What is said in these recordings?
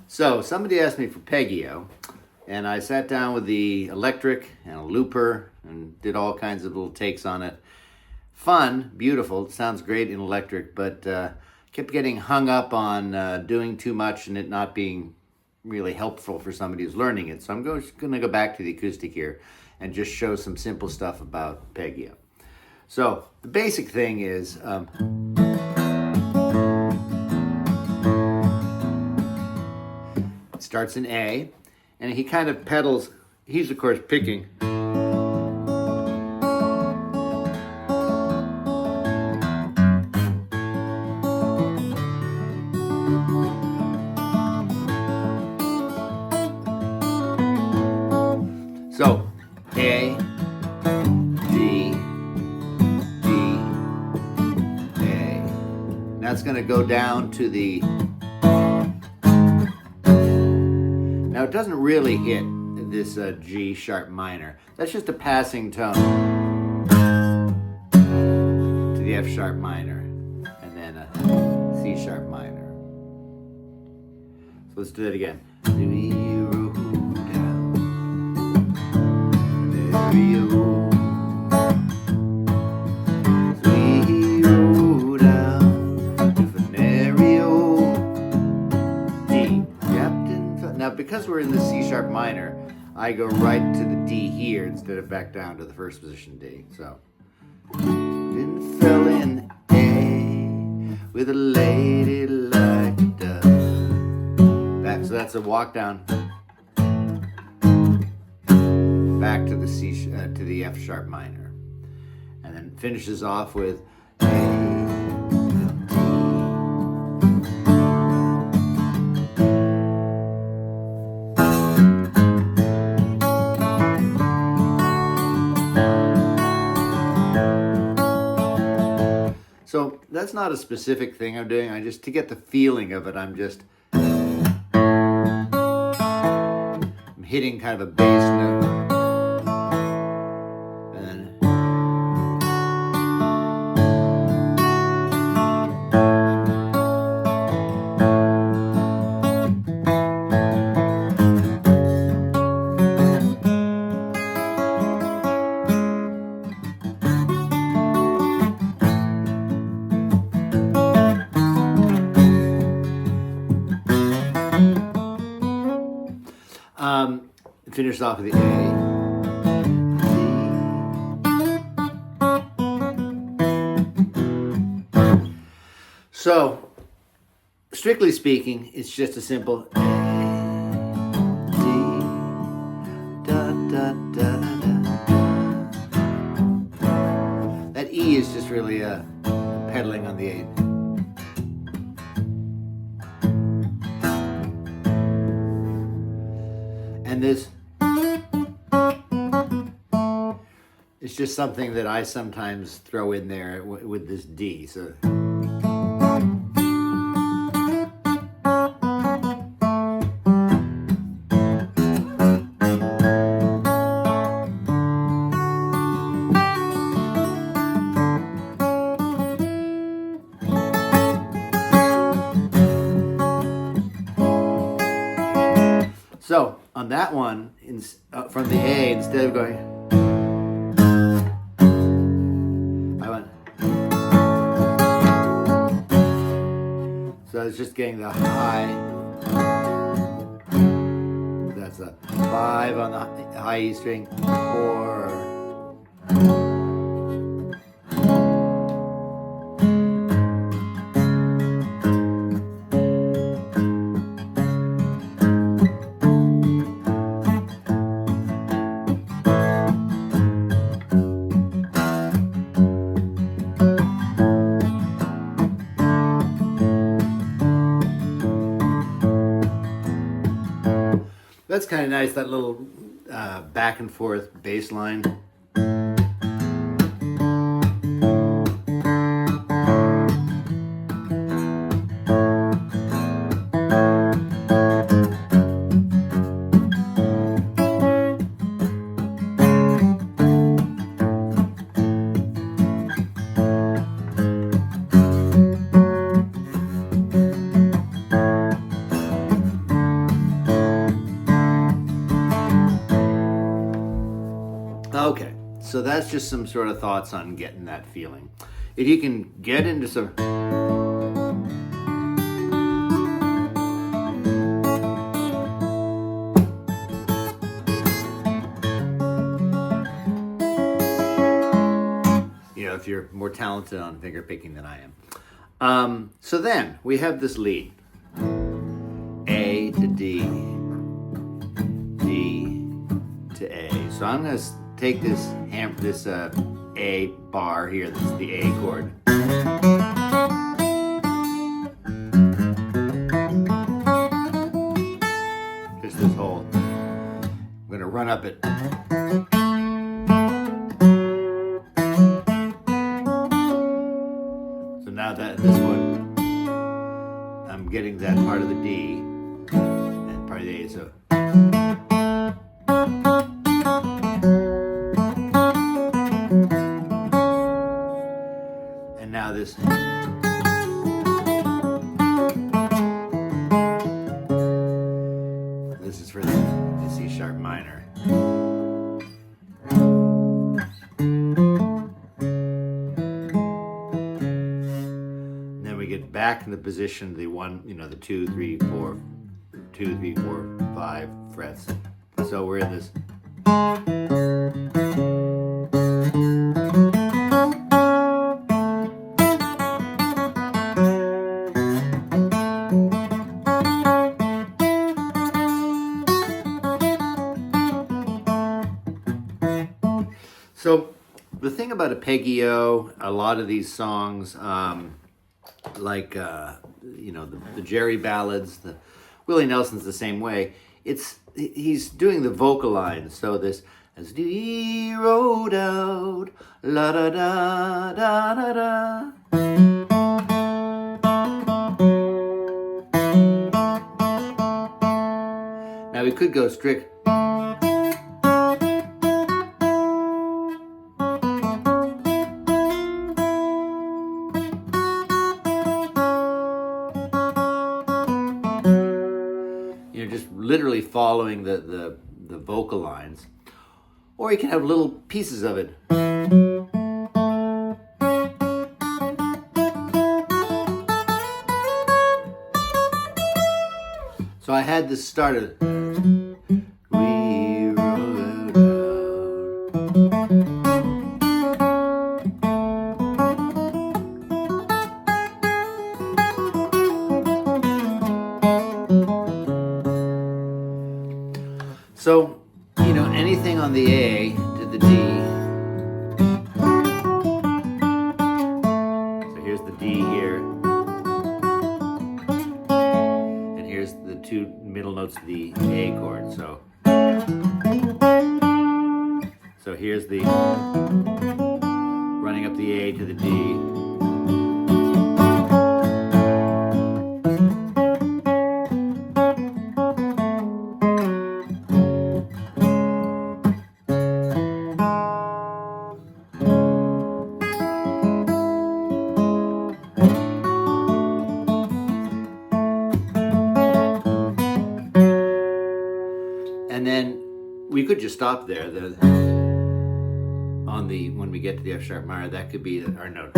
So somebody asked me for PeggyO, and I sat down with the electric and a looper and did all kinds of little takes on it. Fun, beautiful, it sounds great in electric, but kept getting hung up on doing too much and it not being really helpful for somebody who's learning it. So I'm going to go back to the acoustic here and just show some simple stuff about PeggyO. So the basic thing is it starts in A, and he kind of pedals. He's of course picking. So A, D, D, A. Now it's going to go down to the. Now it doesn't really hit this G sharp minor. That's just a passing tone to the F sharp minor, and then a C sharp minor. So let's do that again. Now, because we're in the C sharp minor, I go right to the D here instead of back down to the first position D. So, didn't fell in A with a lady like a dove. So that's a walk down back to the C to the F sharp minor, and then finishes off with A. So that's not a specific thing I'm doing. To get the feeling of it, I'm hitting kind of a bass note. And finish off with the A. So, strictly speaking, it's just a simple A, D, da, da, da, da, da. That E is just really pedaling on the A. And this, it's just something that I sometimes throw in there with this D. So. So on that one, from the A, instead of going, I went. So I was just getting the high. That's a 5 on the high E string, 4. That's kind of nice, that little back and forth bass line. So that's just some sort of thoughts on getting that feeling. If you can get into some... if you're more talented on finger picking than I am. So then we have this lead. A to D, D to A. So I'm going to take this A bar here, this is the A chord. Just this whole, I'm going to run up it. Now that this one, I'm getting that part of the D and part of the A, so. And now this. This is for the C sharp minor. Back in the position, the 1, the 2, 3, 4, 2, 3, 4, 5 frets. So we're in this. So the thing about a PeggyO, a lot of these songs, like the Jerry ballads, the Willie Nelson's the same way. He's doing the vocal lines. So this, as he rode out, la da da da da da. Now we could go strict. Just literally following the vocal lines. Or you can have little pieces of it. So I had this started. We rode out. So, anything on the A to the D. So here's the D here. And here's the 2 middle notes of the A chord. So here's the running up the A to the D. And then we could just stop there. When we get to the F sharp minor, that could be our note.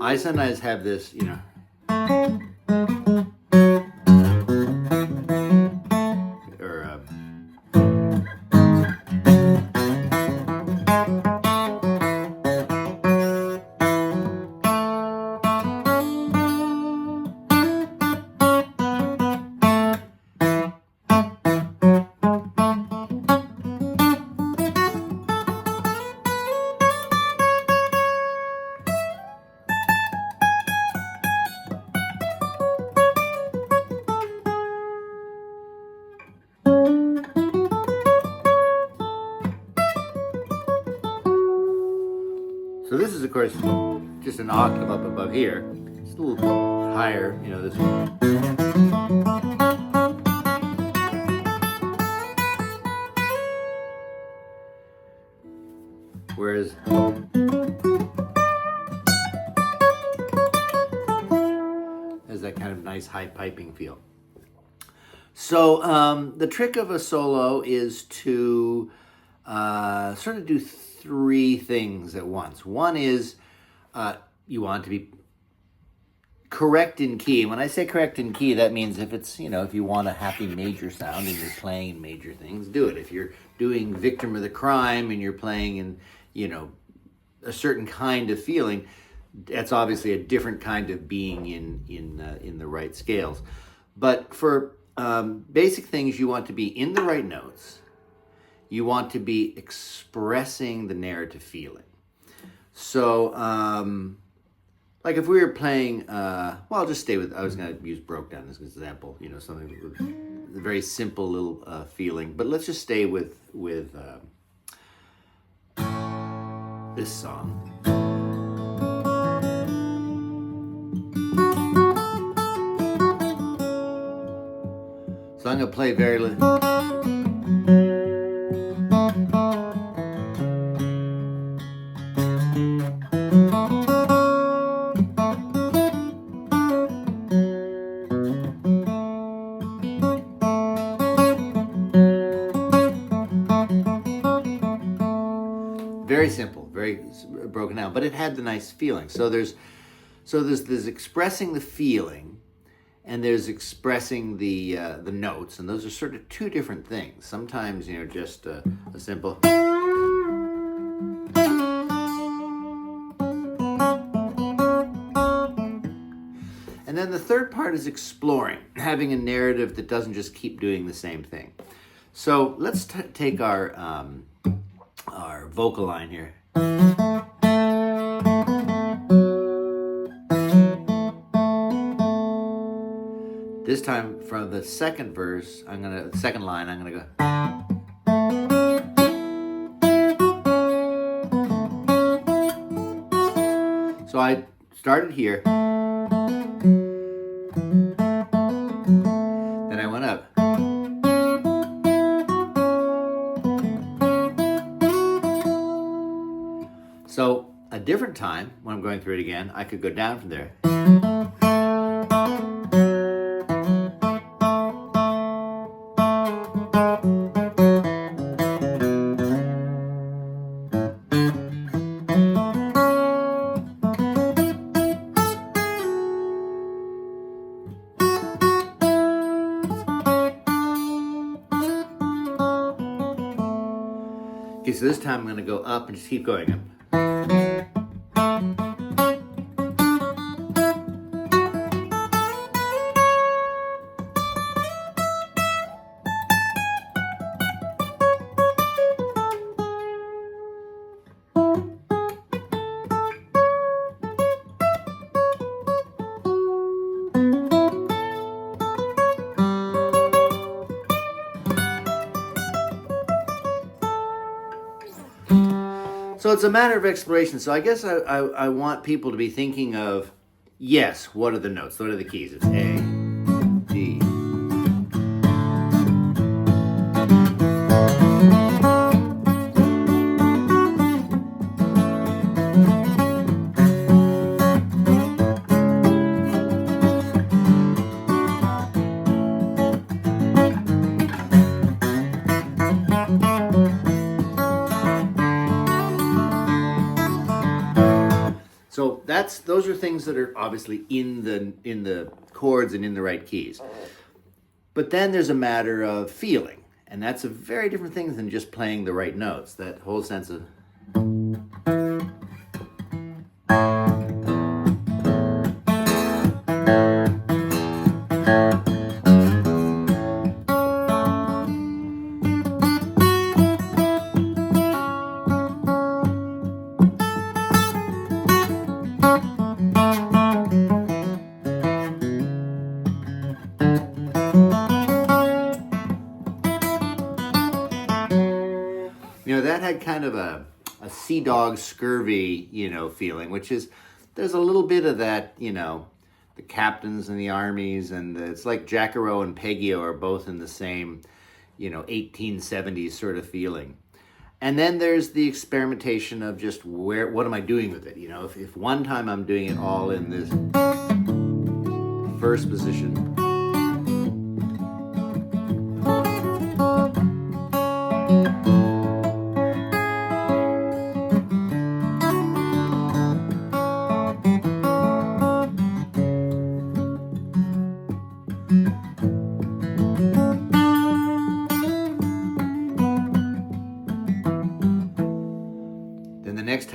I sometimes have this, So this is, of course, just an octave up above here. It's a little higher, this one. Whereas there's that kind of nice high piping feel. So the trick of a solo is to sort of do three things at once. One is you want to be correct in key. And when I say correct in key, that means if it's, if you want a happy major sound and you're playing major things, do it. If you're doing Victim of the Crime and you're playing in, a certain kind of feeling, that's obviously a different kind of being in the right scales. But for basic things, you want to be in the right notes. You want to be expressing the narrative feeling. So, like if we were playing, I'll just stay with, I was going to use Broke Down as an example, something with a very simple little feeling. But let's just stay with this song. So I'm going to play very very simple, very broken down, but it had the nice feeling. So there's expressing the feeling, and there's expressing the notes, and those are sort of two different things. Sometimes just a simple. And then the third part is exploring, having a narrative that doesn't just keep doing the same thing. So let's take our vocal line here. This time from the second verse, second line, I'm gonna go. So I started here. Then I went up. So a different time, when I'm going through it again, I could go down from there. Okay, so this time I'm going to go up and just keep going up. So it's a matter of exploration. So I guess I want people to be thinking of, yes, what are the notes? What are the keys? It's A, D. So those are things that are obviously in the chords and in the right keys. But then there's a matter of feeling, and that's a very different thing than just playing the right notes. That whole sense of that had kind of a sea dog scurvy, feeling, which is, there's a little bit of that, the captains and the armies, and it's like Jacaro and Peggy O are both in the same, 1870s sort of feeling. And then there's the experimentation of just what am I doing with it? If one time I'm doing it all in this first position.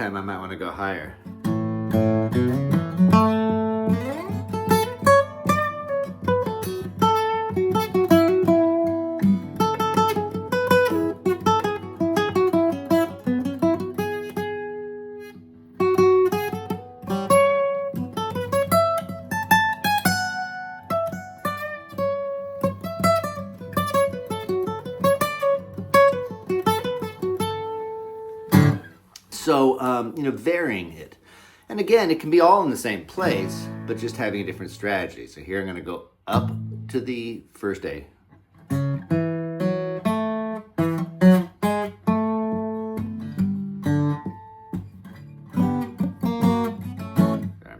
time I might want to go higher. So, varying it. And again, it can be all in the same place, but just having a different strategy. So here I'm going to go up to the first A. I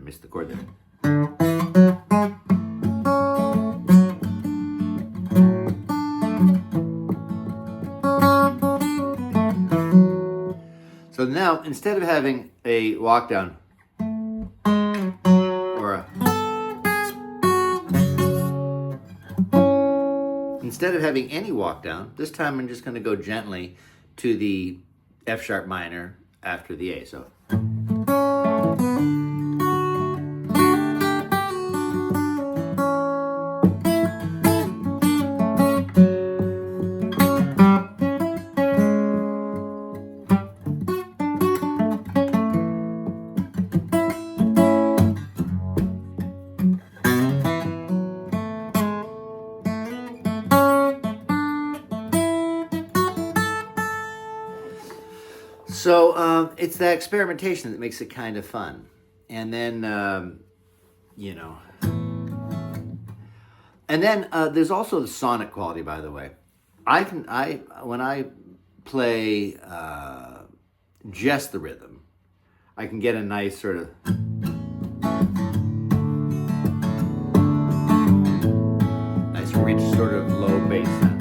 missed the chord there. So now, instead of having a walk down or instead of having any walk down, this time I'm just going to go gently to the F sharp minor after the A. So. So it's that experimentation that makes it kind of fun. And then, and then there's also the sonic quality, by the way. When I play just the rhythm, I can get a nice sort of nice rich sort of low bass sound.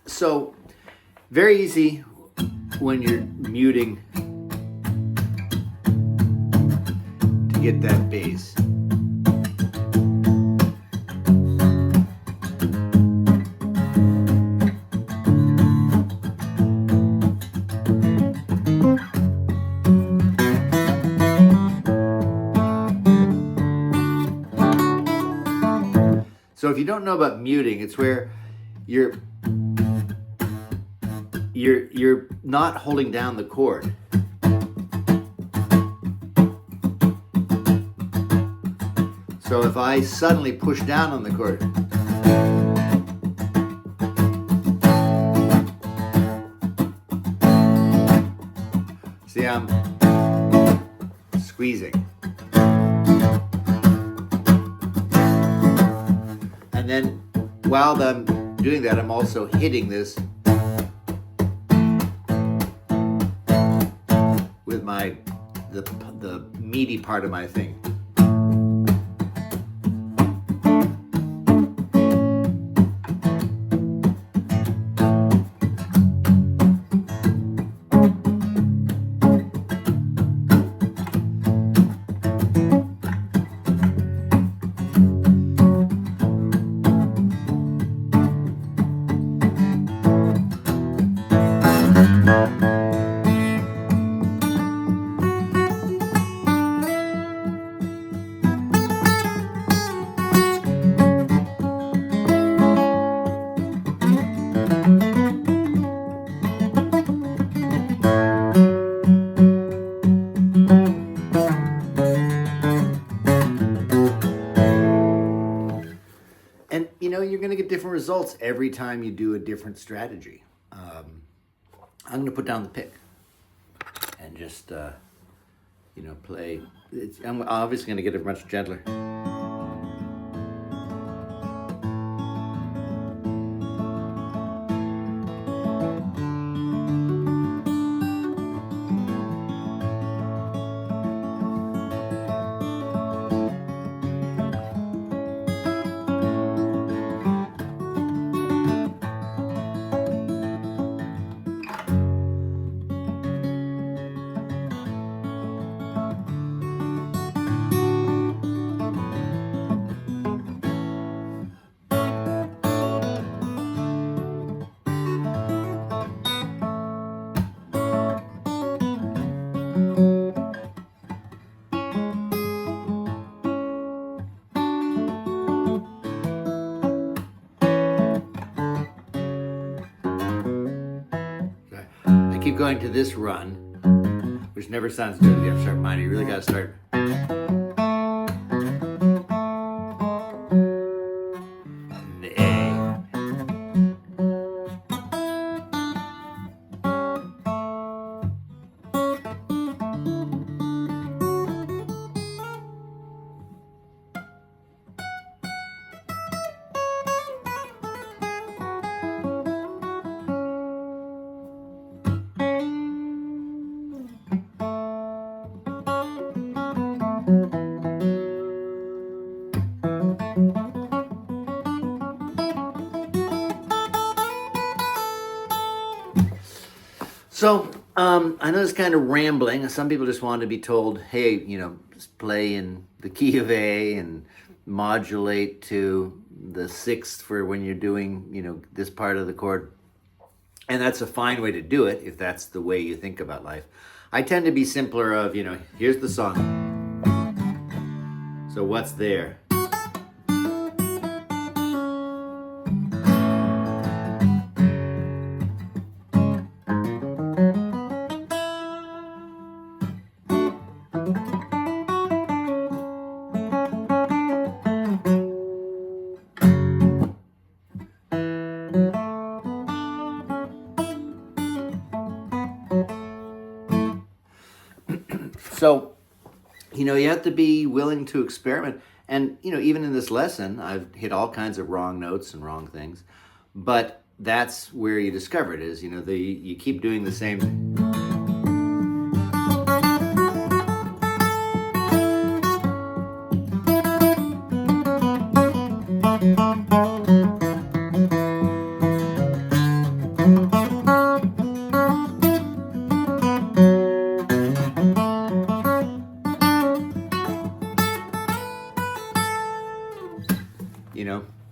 So very easy when you're muting to get that bass. So if you don't know about muting, it's where you're not holding down the chord. So if I suddenly push down on the chord, see, I'm squeezing. And then while I'm doing that, I'm also hitting this with the meaty part of my thing. And you're going to get different results every time you do a different strategy. I'm going to put down the pick and just play. I'm obviously going to get it much gentler. going to this run, which never sounds good if you have to start minor. You really got to start. The A. So, I know it's kind of rambling. Some people just want to be told, hey, just play in the key of A and modulate to the sixth for when you're doing, this part of the chord. And that's a fine way to do it if that's the way you think about life. I tend to be simpler of, here's the song. So what's there? So, you have to be willing to experiment. And, even in this lesson, I've hit all kinds of wrong notes and wrong things. But that's where you discover it is, you keep doing the same thing.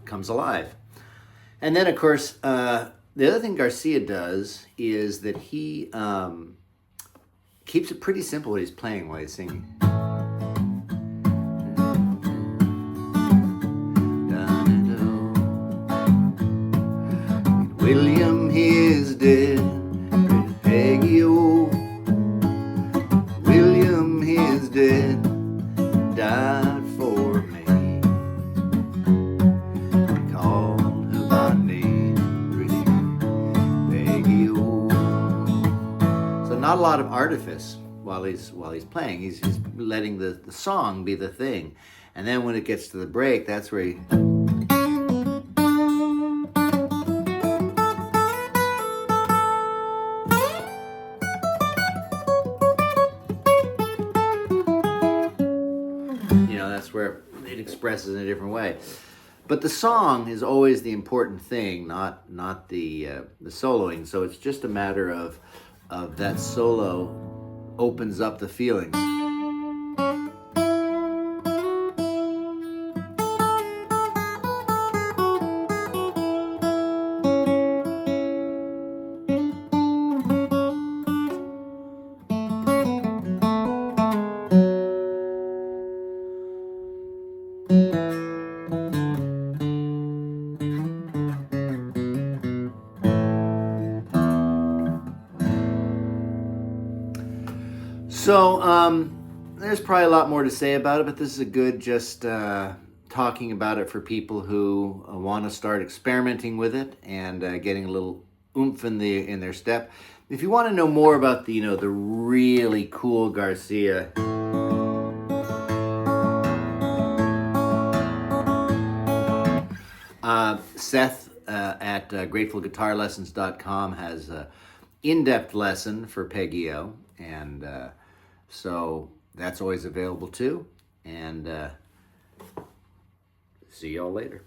Comes alive. And then, of course, the other thing Garcia does is that he keeps it pretty simple when he's playing while he's singing. William, he is dead. Peggy O. William, he is dead. Died for me. Called her by name, pretty Peggy O. So not a lot of artifice while he's playing. He's letting the song be the thing. And then when it gets to the break, that's where he... That's where it expresses in a different way. But the song is always the important thing, not the soloing. So it's just a matter of that solo opens up the feelings. So there's probably a lot more to say about it, but this is a good just talking about it for people who want to start experimenting with it and getting a little oomph in their step. If you want to know more about the the really cool Garcia, Seth at GratefulGuitarLessons.com has an in-depth lesson for PeggyO, and so that's always available too. And see y'all later.